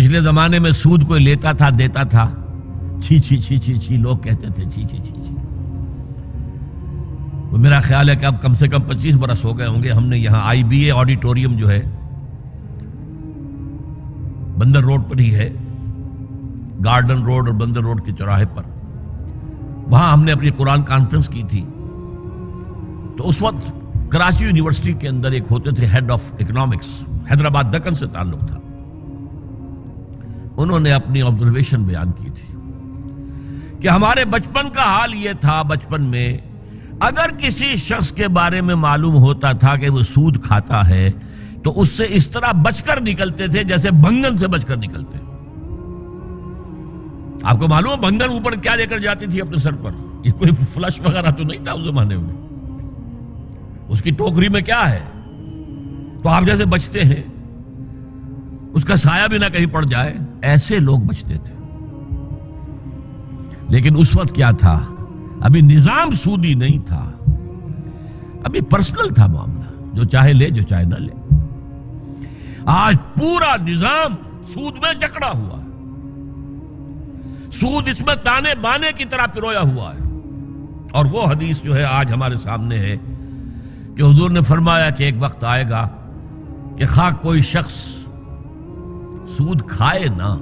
پچھلے زمانے میں سود کوئی لیتا تھا دیتا تھا، چھی چھی چھی چھی چھی لوگ کہتے تھے، چھی چھی چھی چھی۔ تو میرا خیال ہے کہ اب کم سے کم 25 برس ہو گئے ہوں گے، ہم نے یہاں آئی بی اے آڈیٹوریم جو ہے بندر روڈ پر ہی ہے، گارڈن روڈ اور بندر روڈ کے چوراہے پر، وہاں ہم نے اپنی قرآن کانفرنس کی تھی۔ تو اس وقت کراچی یونیورسٹی کے اندر ایک ہوتے تھے head of economics, Hyderabad Deccan سے تعلق تھا، انہوں نے اپنی آبزرویشن بیان کی تھی کہ ہمارے بچپن کا حال یہ تھا، بچپن میں اگر کسی شخص کے بارے میں معلوم ہوتا تھا کہ وہ سود کھاتا ہے تو اس سے اس طرح بچ کر نکلتے تھے جیسے بھنگن سے بچ کر نکلتے۔ آپ کو معلوم ہے بھنگن اوپر کیا لے کر جاتی تھی اپنے سر پر؟ یہ کوئی فلش وغیرہ تو نہیں تھا اس زمانے میں، اس کی ٹوکری میں کیا ہے؟ تو آپ جیسے بچتے ہیں، اس کا سایہ بھی نہ کہیں پڑ جائے، ایسے لوگ بچتے تھے۔ لیکن اس وقت کیا تھا؟ ابھی نظام سودی نہیں تھا، ابھی پرسنل تھا معاملہ، جو چاہے لے جو چاہے نہ لے۔ آج پورا نظام سود میں جکڑا ہوا ہے، سود اس میں تانے بانے کی طرح پرویا ہوا ہے۔ اور وہ حدیث جو ہے آج ہمارے سامنے ہے کہ حضور نے فرمایا کہ ایک وقت آئے گا کہ خواہ کوئی شخص سود کھائے نہ،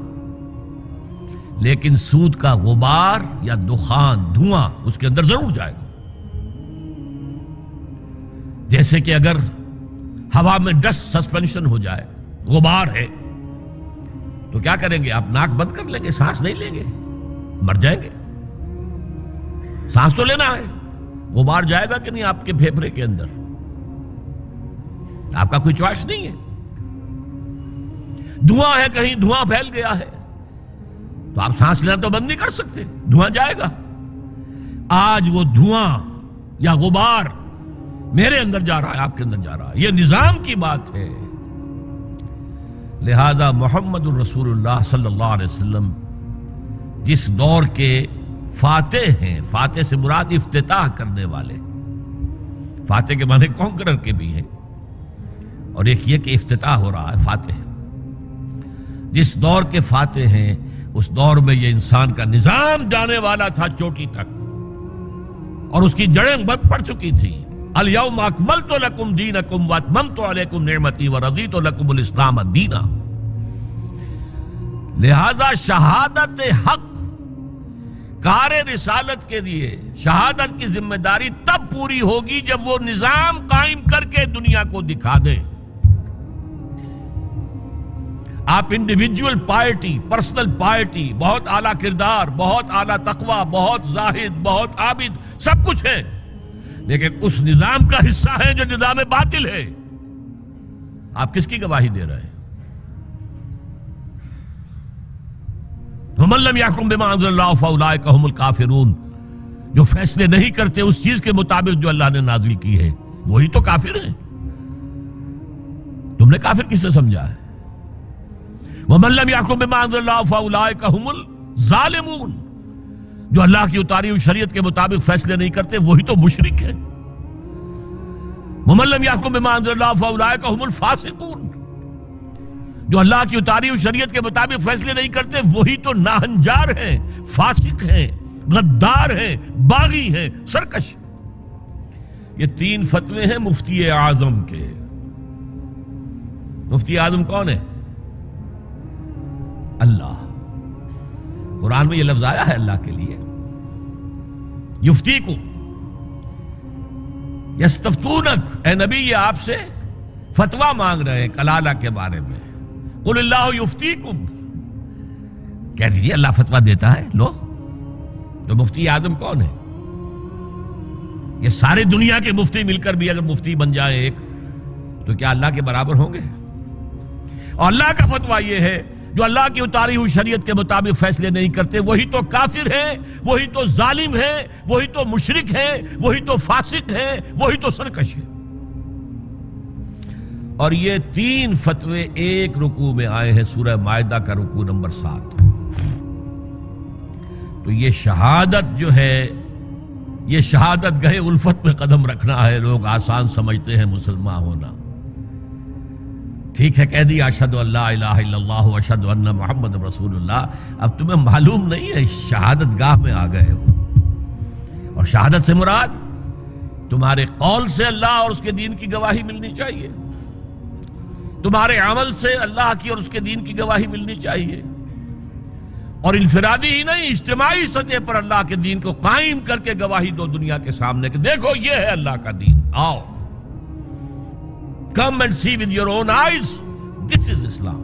لیکن سود کا غبار یا دخان، دھواں اس کے اندر ضرور جائے گا۔ جیسے کہ اگر ہوا میں ڈسٹ سسپینشن ہو جائے، غبار ہے، تو کیا کریں گے آپ؟ ناک بند کر لیں گے، سانس نہیں لیں گے، مر جائیں گے۔ سانس تو لینا ہے، غبار جائے گا کہ نہیں آپ کے پھیپھڑے کے اندر؟ آپ کا کوئی چوائس نہیں ہے۔ دھواں ہے، کہیں دھواں پھیل گیا ہے تو آپ سانس لینا تو بند نہیں کر سکتے، دھواں جائے گا۔ آج وہ دھواں یا غبار میرے اندر جا رہا ہے، آپ کے اندر جا رہا ہے، یہ نظام کی بات ہے۔ لہذا محمد الرسول اللہ صلی اللہ علیہ وسلم جس دور کے فاتح ہیں، فاتح سے مراد افتتاح کرنے والے، فاتح کے معنی کانکرر کے بھی ہیں، اور ایک یہ کہ افتتاح ہو رہا ہے، فاتح جس دور کے فاتح ہیں، اس دور میں یہ انسان کا نظام جانے والا تھا چوٹی تک، اور اس کی جڑیں بند پڑ چکی تھی۔ الیوم اکملت لکم دینکم واتممت علیکم نعمتی ورضیت لکم الاسلام دینا۔ لہذا شہادت حق کار رسالت کے لیے شہادت کی ذمہ داری تب پوری ہوگی جب وہ نظام قائم کر کے دنیا کو دکھا دیں۔ آپ انڈیویجول پائرٹی، پرسنل پائرٹی، بہت اعلیٰ کردار، بہت اعلیٰ تقوی، بہت زاہد، بہت عابد، سب کچھ ہے، لیکن اس نظام کا حصہ ہے جو نظام باطل ہے۔ آپ کس کی گواہی دے رہے ہیں؟ وَمَن لَّمْ يَحْكُم بِمَا أَنزَلَ اللَّهُ فَأُولَٰئِكَ هُمُ الْكَافِرُونَ، جو فیصلے نہیں کرتے اس چیز کے مطابق جو اللہ نے نازل کی ہے، وہی تو کافر ہیں۔ تم نے کافر کس سے سمجھا ہے؟ وَمَن لَّمْ يَحْكُم بِمَا أَنزَلَ اللَّهُ فَأُولَٰئِكَ هُمُ الظَّالِمُونَ، جو اللہ کی اتاری ہوئی شریعت کے مطابق فیصلے نہیں کرتے وہی تو مشرک ہیں۔ وَمَن لَّمْ يَحْكُم بِمَا أَنزَلَ اللَّهُ فَأُولَٰئِكَ هُمُ الْفَاسِقُونَ، جو اللہ کی اتاری ہوئی شریعت کے مطابق فیصلے نہیں کرتے وہی تو ناہنجار ہیں، فاسق ہیں، غدار ہیں، باغی ہیں، سرکش۔ یہ 3 فتوے ہیں مفتی اعظم کے۔ مفتی اعظم کون ہے؟ اللہ۔ قرآن میں یہ لفظ آیا ہے اللہ کے لیے، یفتیکم، یستفتونک، اے نبی یہ آپ سے فتویٰ مانگ رہے ہیں کلالہ کے بارے میں۔ قل اللہ یفتیکم، کہہ دیجیے اللہ فتویٰ دیتا ہے۔ لو، جو مفتی اعظم کون ہے؟ یہ ساری دنیا کے مفتی مل کر بھی اگر مفتی بن جائیں ایک، تو کیا اللہ کے برابر ہوں گے؟ اور اللہ کا فتویٰ یہ ہے، جو اللہ کی اتاری ہوئی شریعت کے مطابق فیصلے نہیں کرتے وہی تو کافر ہیں، وہی تو ظالم ہیں، وہی تو مشرک ہیں، وہی تو فاسق ہیں، وہی تو سرکش ہیں۔ اور یہ 3 فتوے ایک رکوع میں آئے ہیں، سورہ مائدہ کا رکوع نمبر 7۔ تو یہ شہادت جو ہے، یہ شہادت گہے الفت میں قدم رکھنا ہے۔ لوگ آسان سمجھتے ہیں مسلمان ہونا، ٹھیک ہے، کہہ دیا اشہد ان لا الہ الا اللہ واشہد ان محمد رسول اللہ، اب تمہیں معلوم نہیں ہے شہادت گاہ میں آ گئے ہو، اور شہادت سے مراد تمہارے قول سے اللہ اور اس کے دین کی گواہی ملنی چاہیے، تمہارے عمل سے اللہ کی اور اس کے دین کی گواہی ملنی چاہیے، اور انفرادی ہی نہیں اجتماعی سطح پر اللہ کے دین کو قائم کر کے گواہی دو دنیا کے سامنے کہ دیکھو یہ ہے اللہ کا دین، آؤ come and see with your own eyes, this is Islam.